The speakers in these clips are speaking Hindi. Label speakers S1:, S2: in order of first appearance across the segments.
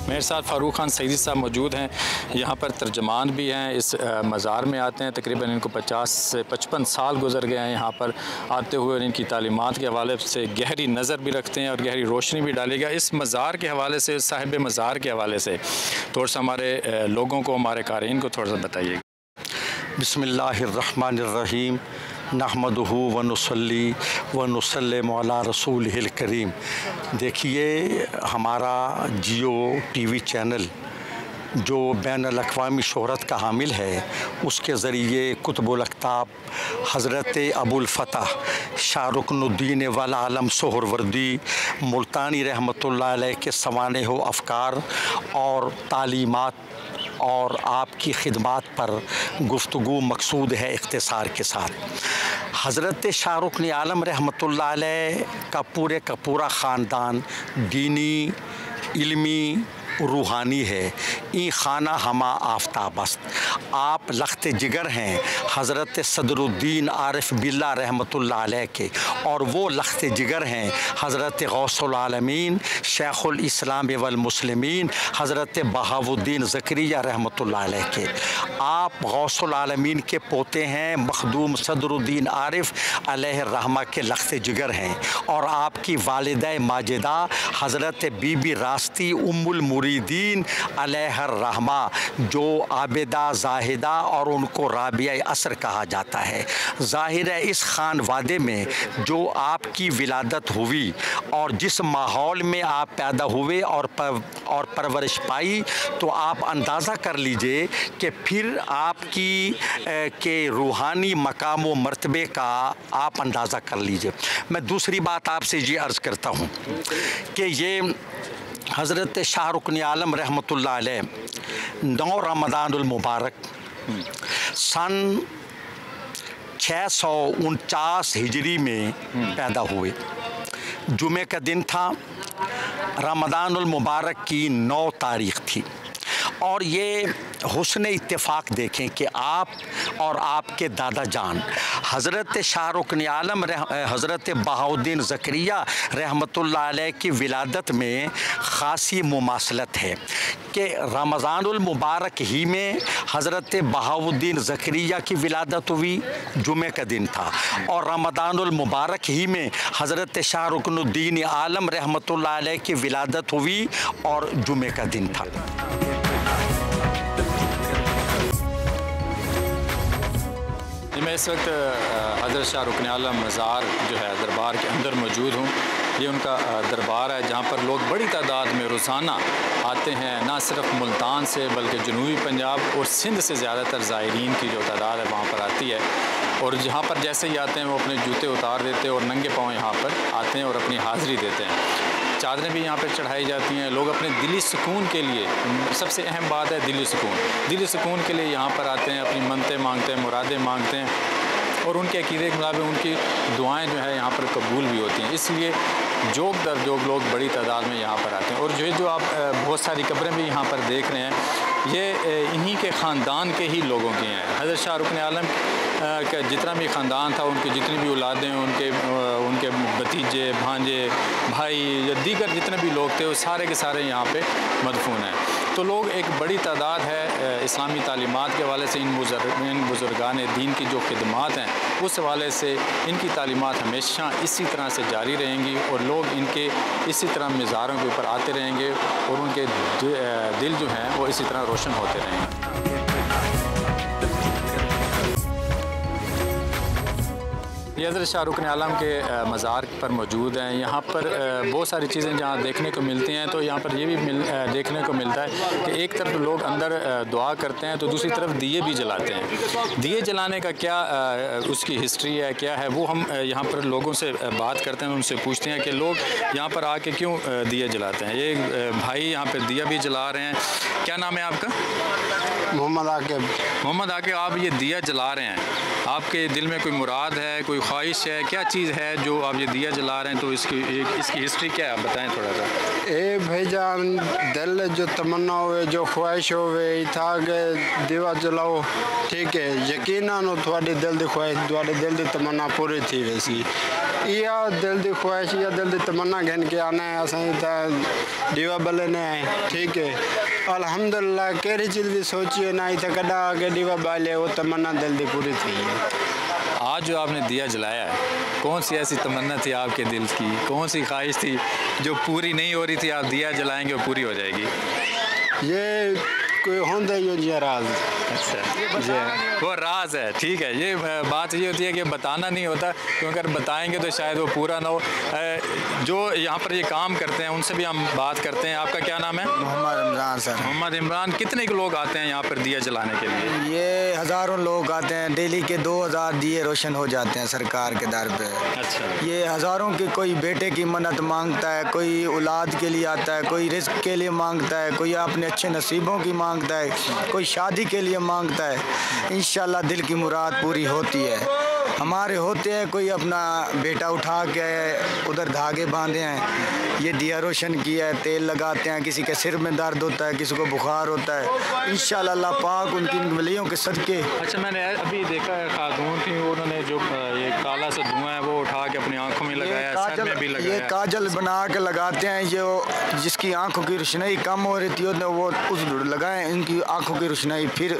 S1: मेरे साथ फ़ारूक खान सईदी साहब मौजूद हैं। यहाँ पर तर्जमान भी हैं। इस मज़ार में आते हैं, तकरीबन इनको 50 से 55 साल गुजर गए हैं यहाँ पर आते हुए, और इनकी तालीमात के हवाले से गहरी नज़र भी रखते हैं और गहरी रोशनी भी डालेगा। इस मज़ार के हवाले से, साहिब मज़ार के हवाले से थोड़ा सा हमारे लोगों को, हमारे क़ारीन को थोड़ा सा बताइए।
S2: बिस्मिल्लाहिर्रहमानिर्रहीम नहमदुहु व नुसल्ली व नुसल्लिमु अला रसूलिहिल करीम। देखिए, हमारा जियो टीवी चैनल जो बैनुल अक़वामी शोहरत का हामिल है, उसके ज़रिए कुतुबुल अक़ताब हज़रत अबुल फ़तह शाह रुकनुद्दीन वल आलम सोहरवर्दी मुल्तानी रहमतुल्लाह अलैह के सवानेह व अफ़कार और तालीमात और आपकी खिदमात पर गुफ्तगू मकसूद है इख्तिसार के साथ। हज़रत शाह रुकन आलम रहमतुल्लाह अलैह का पूरा ख़ानदान दीनी, इल्मी, रूहानी है। ई खाना हमा आफ्ताबस्त। आप लख्त जिगर हैं हज़रत सदरुद्दीन आरिफ बिल्ला रहमतुल्लाह अलैह के, और वो लख्त जिगर हैं हज़रत गौसुल आलमीन शेखुल इस्लाम वल मुस्लिमीन हज़रत बहाउद्दीन ज़करिया रहमतुल्लाह अलैह के। आप गौसुल आलमीन के पोते हैं, मखदूम सदरुद्दीन आरिफ अलैह रहमा के लख्त जिगर हैं, और आपकी वालिदा माजिदा हज़रत बीबी रास्ती उम्मुल मुरीदीन अलैह रहमा, जो आबिदा जाहिदा और उनको राबिया असर कहा जाता है। ज़ाहिर है इस खानवादे में जो आपकी विलादत हुई और जिस माहौल में आप पैदा हुए और परवरिश पाई, तो आप अंदाज़ा कर लीजिए कि फिर आपकी के रूहानी मकाम व मर्तबे का आप अंदाज़ा कर लीजिए। मैं दूसरी बात आपसे ये अर्ज़ करता हूँ कि ये हज़रत शाह रुकन आलम रहमतुल्लाह अलैह 9 रमज़ानुल मुबारक सन 649 हिजरी में पैदा हुए। जुमे का दिन था, रमज़ानुल मुबारक की 9 तारीख़ थी, और ये हुस्न इत्तेफाक देखें कि आप और आपके दादा जान हज़रत शाह रुकन आलम हज़रत बहाउद्दीन ज़करिया रहमतुल्लाह अलैह की विलादत में ख़ासी मुमासलत है कि रमज़ानुल मुबारक ही में हज़रत बहाउद्दीन ज़करिया की विलादत हुई, जुमे का दिन था, और रमज़ानुल मुबारक ही में हज़रत शाह रुकनुद्दीन आलम रहमतुल्लाह अलैह की विलादत हुई और जुमे का दिन था।
S1: मैं इस वक्त हज़रत शाह रुकन आलम मज़ार जो है दरबार के अंदर मौजूद हूँ। ये उनका दरबार है जहाँ पर लोग बड़ी तादाद में रोज़ाना आते हैं, ना सिर्फ मुल्तान से बल्कि जनूबी पंजाब और सिंध से ज़्यादातर ज़ायरीन की जो तादाद है वहाँ पर आती है। और जहाँ पर जैसे ही आते हैं वो अपने जूते उतार देते हैं और नंगे पाँव यहाँ पर आते हैं और अपनी हाज़िरी देते हैं। चादरें भी यहाँ पर चढ़ाई जाती हैं। लोग अपने दिली सुकून के लिए, सबसे अहम बात है दिली सुकून के लिए यहाँ पर आते हैं, अपनी मन्नतें मांगते हैं, मुरादें मांगते हैं, और उनके अक़ीदे के मुताबिक उनकी दुआएं जो है यहाँ पर कबूल भी होती हैं। इसलिए जोग दर जोग लोग बड़ी तादाद में यहाँ पर आते हैं। और जो आप बहुत सारी कब्रें भी यहाँ पर देख रहे हैं, ये इन्हीं के ख़ानदान के ही लोगों की हैं। हज़रत शाह रुकन आलम का जितना भी ख़ानदान था, उनकी जितनी भी औलादें, उनके भतीजे, भांजे, भाई या दीगर जितने भी लोग थे, वो सारे के सारे यहाँ पे मदफून हैं। तो लोग एक बड़ी तादाद है इस्लामी तालीमात के हवाले से, इन बुज़ुर्गान दीन की जो खिदमात हैं उस हवाले से इनकी तालीमात हमेशा इसी तरह से जारी रहेंगी, और लोग इनके इसी तरह मज़ारों के ऊपर आते रहेंगे और उनके दिल जो हैं वो इसी तरह रोशन होते रहेंगे। ये हज़रत शाह रुकन आलम के मज़ार पर मौजूद हैं। यहाँ पर बहुत सारी चीज़ें जहाँ देखने को मिलती हैं, तो यहाँ पर ये भी देखने को मिलता है कि एक तरफ लोग अंदर दुआ करते हैं तो दूसरी तरफ दिए भी जलाते हैं। दिए जलाने का क्या उसकी हिस्ट्री है, क्या है, वो हम यहाँ पर लोगों से बात करते हैं, उनसे पूछते हैं कि लोग यहाँ पर आके क्यों दिए जलाते हैं। ये भाई यहाँ पर दिया भी जला रहे हैं। क्या नाम है आपका?
S3: मोहम्मद आकिब।
S1: मोहम्मद आकिब, आप ये दिया जला रहे हैं, आपके दिल में कोई मुराद है, कोई ख्वाहिश है, क्या चीज़ है जो आप ये दिया जला रहे हैं? तो इसकी हिस्ट्री क्या है, आप बताएं थोड़ा सा।
S3: ए भाईजान दिल जो तमन्ना होवे जो ख्वाहिश होवे था कि दीवा जलाओ ठीक है यकीनन थोड़े दिल की ख्वाहिश थोड़े दिल की तमन्ना पूरी थी वैसी या दिल की ख्वाहिश या दिल की तमन्ना घन के आना है असा दीवा बलने है ठीक है अल्हम्दुलिल्लाह कई चीज़ भी सोचिए ना तो कदा के दीवा बाले वो तमन्ना दिल की पूरी थी है।
S1: आज जो आपने दिया जलाया है, कौन सी ऐसी तमन्ना थी आपके दिल की, कौन सी ख्वाहिश थी जो पूरी नहीं हो रही थी, आप दिया जलाएंगे और पूरी हो जाएगी?
S3: ये कोई होंदा ही राज।
S1: अच्छा जी, वो राज है, ठीक है। ये बात ये होती है कि बताना नहीं होता, क्योंकि अगर बताएंगे तो शायद वो पूरा ना हो। जो यहाँ पर ये काम करते हैं उनसे भी हम बात करते हैं। आपका क्या नाम है?
S4: मोहम्मद इमरान सर।
S1: मोहम्मद इमरान, कितने लोग आते हैं यहाँ पर दिया जलाने के लिए?
S4: ये हज़ारों लोग आते हैं, डेली के 2000 दिए रोशन हो जाते हैं सरकार के दर पे।
S1: अच्छा।
S4: ये हज़ारों के, कोई बेटे की मन्नत मांगता है, कोई औलाद के लिए आता है, कोई रिस्क के लिए मांगता है, कोई अपने अच्छे नसीबों की मांगता है, कोई शादी के लिए मांगता है। इंशाल्लाह दिल की मुराद पूरी होती है। हमारे होते हैं, कोई अपना बेटा उठा के उधर धागे बांधे हैं, ये दिया रोशन किया है, तेल लगाते हैं, किसी के सिर में दर्द होता है, किसी को बुखार होता है, इंशाल्लाह अल्लाह पाक उनकी वलियों के सदके।
S1: अच्छा, मैंने अभी देखा है खातून थी, उन्होंने जो ये काला सा धुआं है वो उठा के अपनी आंखों में लगाया, सर में भी लगाया।
S4: ये काजल बना के लगाते हैं, जो जिसकी आंखों की रोशनाई कम हो रही थी वो उस लगाएं, इनकी आंखों की रोशनाई फिर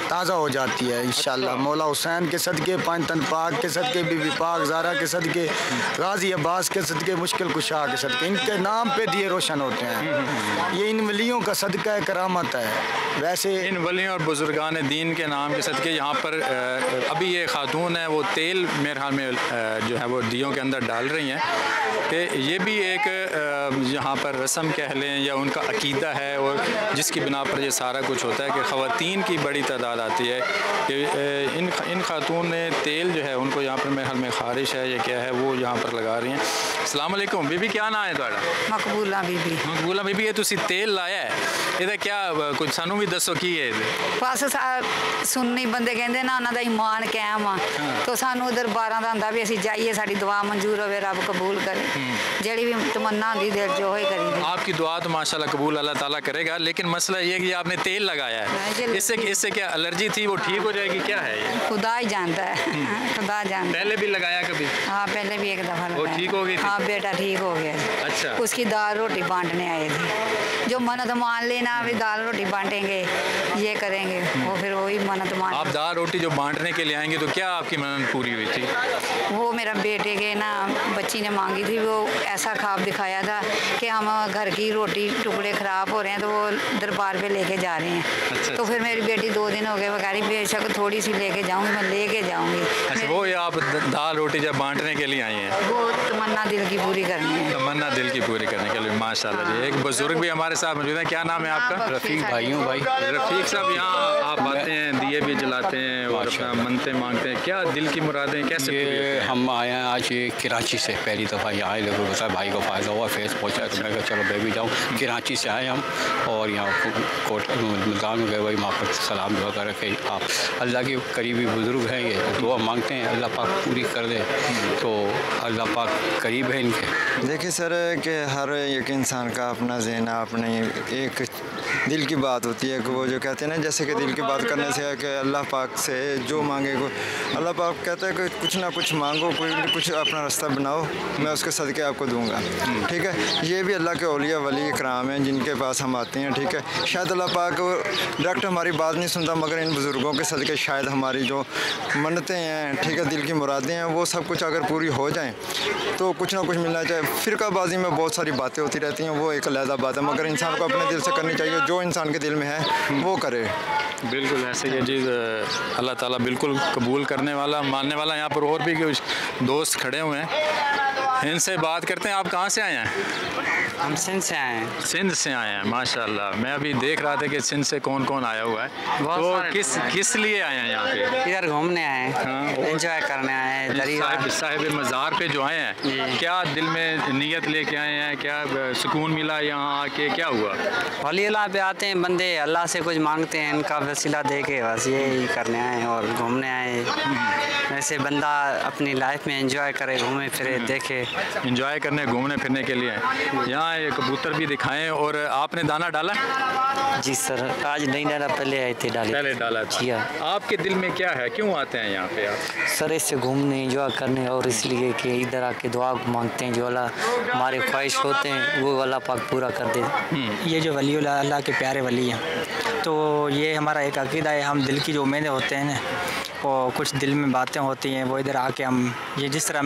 S4: ताज़ा हो जाती है इंशाल्लाह। मौला हुसैन के सदके, पंजतन पाक के सदके, बीबी पाक ज़ारा के सदके, गाजी अब्बास के सदके, मुश्किल कुशा के सदके, इनके नाम पे दिए रोशन होते हैं। ये इन वलियों का सदका करामत है। वैसे
S1: इन वलियों और बुजुर्गान दीन के नाम के सदके यहाँ पर अभी ये खातून है वो तेल मेरे ख्याल में जो है वो दियों के अंदर डाल रही हैं, कि ये भी एक यहाँ पर रस्म कह लें या उनका अकीदा है, और जिसकी बिना पर ये सारा कुछ होता है कि ख़वातीन की बड़ी तादाद आती है कि इन खातून ने तेल जो है उनको यहाँ पर मेरे ख्याल में खारिश है या क्या है वो यहाँ पर लगा रही हैं। अस्सलाम वालेकुम बीबी, क्या नाम है तुहाड़ा?
S5: मकबूला बीबी।
S1: मकबूला बीबी, ये तुसी तेल लाया है, ਇਹਦਾ क्या कुछ सानू भी दसो की है?
S5: बस सुन्नी बंदे कहते ना उन्होंने ईमान कायम आ, तो सानू दरबारां दा हुंदा भी असीं जाइए, साडी दुआ मंजूर होवे, रब कबूल करे, जेड़ी भी तमन्ना होंदी दिल जो होए करी।
S1: आपकी दुआ तो माशाल्लाह कबूल अल्लाह ताला करेगा, लेकिन मसला ये है कि आपने तेल लगाया है, इससे क्या एलर्जी थी वो ठीक हो जाएगी, क्या है ये?
S5: खुदा ही जानता है, खुदा जानता।
S1: पहले भी लगाया कभी?
S5: हाँ, पहले भी एक दफ़ा
S1: वो ठीक हो गई थी?
S5: हाँ, बेटा ठीक हो गया।
S1: अच्छा।
S5: उसकी दाल रोटी बांटने आए थे, जो मन्नत मान लेना अभी दाल रोटी बांटेंगे, ये करेंगे, वो फिर वही मन्नत मान।
S1: आप दाल रोटी जो बांटने के लिए आएंगे तो क्या आपकी मन्नत पूरी हुई थी?
S5: वो मेरा बेटे के ना बच्ची ने मांगी थी, वो ऐसा ख्वाब दिखाया था कि हम घर की रोटी टुकड़े ख़राब हो रहे हैं तो वो दरबार पे लेके जा रहे हैं।
S1: अच्छा।
S5: तो फिर मेरी बेटी 2 दिन हो गए, वो कह रही बेशक थोड़ी सी लेके जाऊँगी, मैं लेके जाऊँगी।
S1: अच्छा, वो आप दाल रोटी जब बांटने के लिए आई हैं?
S5: वो तमन्ना दिल की पूरी करनी है।
S1: तमन्ना दिल की पूरी करने के लिए, माशाल्लाह जी। एक बुजुर्ग भी हमारे साथ मौजूद है, क्या नाम है आपका?
S5: रफीक
S4: भाई हूँ भाई।
S1: रफीक साहब, यहाँ आप आते हैं, दिए भी जलाते हैं और अपना मनते मांगते हैं, क्या दिल की मुरादें कैसे पूरी होती हैं?
S6: हम आए हैं आज ये कराची से, पहली दफ़ा यहाँ आए, लोगों बताया भाई को फ़ायदा हुआ, फेस पहुँचा, तो मैं कहा चलो मैं भी जाऊँ। कराची से आए हम और यहाँ कोट मुल्तान में गए, वही वहाँ पर सलाम दुआ कर रखे। आप अल्लाह के करीबी बुज़ुर्ग हैं, ये दुआ मांगते हैं अल्लाह पाक पूरी कर दे, तो अल्लाह पाक करीब है इनके।
S7: देखिए सर कि हर एक इंसान का अपना ज़हन, अपनी एक दिल की बात होती है कि वो जो कहते हैं ना, जैसे कि दिल की बात करने से है कि अल्लाह पाक से जो मांगे को अल्लाह पाक कहता है कि कुछ ना कुछ मांगो, कुछ अपना रास्ता बनाओ, मैं उसके सदके आपको दूंगा। ठीक है, ये भी अल्लाह के औलिया वली इकराम हैं जिनके पास हम आते हैं। ठीक है, शायद अल्लाह पाक डायरेक्ट हमारी बात नहीं सुनता, मगर इन बुज़ुर्गों के सदके शायद हमारी जो मन्नतें हैं, ठीक है, दिल की मुरादें हैं, वो सब कुछ अगर पूरी हो जाएँ तो कुछ ना कुछ मिलना चाहिए। फ़िरकाबाज़ी में बहुत सारी बातें होती रहती हैं, वो एक अलहदा बात है, मगर इंसान को अपने दिल से करनी चाहिए, जो इंसान के दिल में है वो करे।
S1: बिल्कुल ऐसे ये चीज़ अल्लाह ताला बिल्कुल कबूल करने वाला, मानने वाला। यहाँ पर और भी कुछ दोस्त खड़े हुए हैं, इनसे बात करते हैं। आप कहाँ से आए हैं?
S8: हम सिंध से आए हैं।
S1: सिंध से आए हैं, माशाल्लाह। मैं अभी देख रहा था कि सिंध से कौन कौन आया हुआ है, तो किस लिए आए हैं यहाँ पे?
S8: इधर घूमने आए हैं,
S1: हाँ,
S8: एंजॉय करने आए हैं।
S1: साहिब मज़ार पे जो आए हैं, क्या दिल में नियत लेके आए हैं, क्या सुकून मिला यहाँ आके, क्या हुआ?
S8: वली अल्लाह पे आते हैं बंदे, अल्लाह से कुछ मांगते हैं, इनका वसीला दे के बस यही करने आए हैं और घूमने आए। वैसे बंदा अपनी लाइफ में एंजॉय करे, घूमे फिरे, देखे।
S1: एंजॉय करने घूमने फिरने के लिए यहाँ दिखाएं, कबूतर भी दिखाएं। और आपने दाना डाला?
S9: जी सर, आज नहीं डाला, पहले आए थे डाले।
S1: पहले डाला था।
S9: जी हाँ।
S1: आपके दिल में क्या है, क्यों आते हैं यहाँ पे आप?
S9: सर इससे घूमने, एंजॉय करने, और इसलिए कि इधर आके दुआ मांगते हैं, जो अल्लाह हमारे ख्वाहिश होते हैं वो अल्लाह पाक पूरा कर दे।
S10: ये जो वली अल्लाह के प्यारे वली हैं, तो ये हमारा एक अकीदा है। हम दिल की जो उम्मीदें होते हैं ना, और कुछ दिल में बातें होती हैं, वो इधर आके हम ये जिस तरह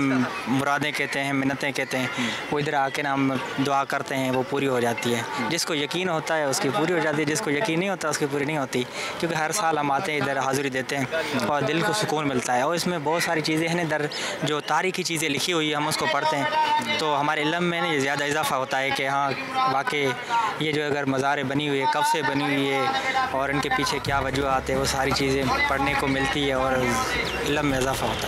S10: मुरादें कहते हैं, मिन्नतें कहते हैं, वो इधर आके ना हम दुआ करते हैं, वो पूरी हो जाती है। जिसको यकीन होता है उसकी पूरी हो जाती है, जिसको यकीन नहीं होता उसकी पूरी नहीं होती। क्योंकि हर साल हम आते हैं इधर, हाज़िरी देते हैं और दिल को सुकून मिलता है। और इसमें बहुत सारी चीज़ें हैं इधर, जो तारीख़ी चीज़ें लिखी हुई है, हम उसको पढ़ते हैं तो हमारे इल्म में ना ज़्यादा इजाफा होता है कि हाँ वाकई ये जो अगर मज़ारें बनी हुई है, कब से बनी हुई है और इनके पीछे क्या वजूहात है, वो सारी चीज़ें पढ़ने को मिलती है और इल्म में इजाफा होता है।